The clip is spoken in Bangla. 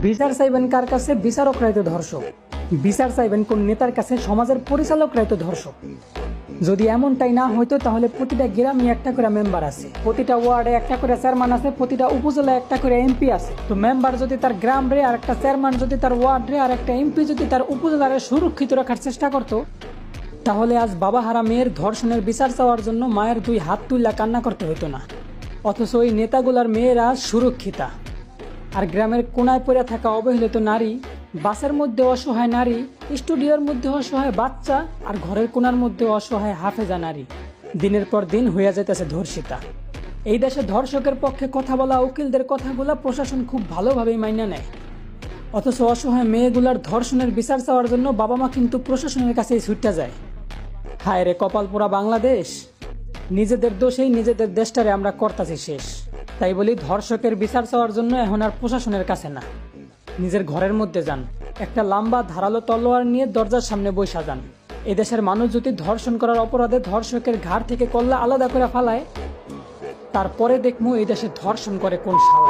বিচার চাইবেন কার কাছে? বিচারকরাই তো ধর্ষক। বিচার চাইবেন কোন নেতার কাছে? সমাজের পরিচালকরাই তো ধর্ষক। যদি এমনটাই না হইতো তাহলে প্রতিটা গ্রামে একটা করে মেম্বার আছে, প্রতিটা ওয়ার্ডে একটা করে চেয়ারম্যান আছে, প্রতিটা উপজেলায় একটা করে এমপি আছে। তো মেম্বার যদি তার গ্রাম রে, আর একটা চেয়ারম্যান যদি তার ওয়ার্ড রে, আর একটা এমপি যদি তার উপজেলারে সুরক্ষিত রাখার চেষ্টা করতো, তাহলে আজ বাবা হারা মেয়ের ধর্ষণের বিচার চাওয়ার জন্য মায়ের দুই হাত তুল্লা কান্না করতে হইতো না। অথচ ওই নেতাগুলার মেয়েরা সুরক্ষিতা, আর গ্রামের কোনায় পড়ে থাকা অবহেলিত নারী, বাসের মধ্যে অসহায় নারী, স্টুডিওর মধ্যে অসহায় বাচ্চা, আর ঘরের কোনার মধ্যে অসহায় হাফেজা নারী দিনের পর দিন হইয়া যেতেছে ধর্ষিতা। এই দেশে ধর্ষকের পক্ষে কথা বলা উকিলদের কথাগুলা প্রশাসন খুব ভালোভাবেই মাইনা নেয়। অথচ অসহায় মেয়েগুলার ধর্ষণের বিচার চাওয়ার জন্য বাবা মা কিন্তু প্রশাসনের কাছেই ছুটতে যায়। হায় রে কপাল পোড়া বাংলাদেশ, নিজেদের দোষেই নিজেদের দেশটারে আমরা করতাছি শেষ। তাই বলি, ধর্ষকের বিচার চাওয়ার জন্য এখন আর প্রশাসনের কাছে না, নিজের ঘরের মধ্যে যান, একটা লম্বা ধারালো তলোয়ার নিয়ে দরজার সামনে বৈশা যান। এদেশের মানুষ যদি ধর্ষণ করার অপরাধে ধর্ষকের ঘাড় থেকে কল্লা আলাদা করে ফালায়, তারপরে দেখবো এই দেশে ধর্ষণ করে কোন শালা।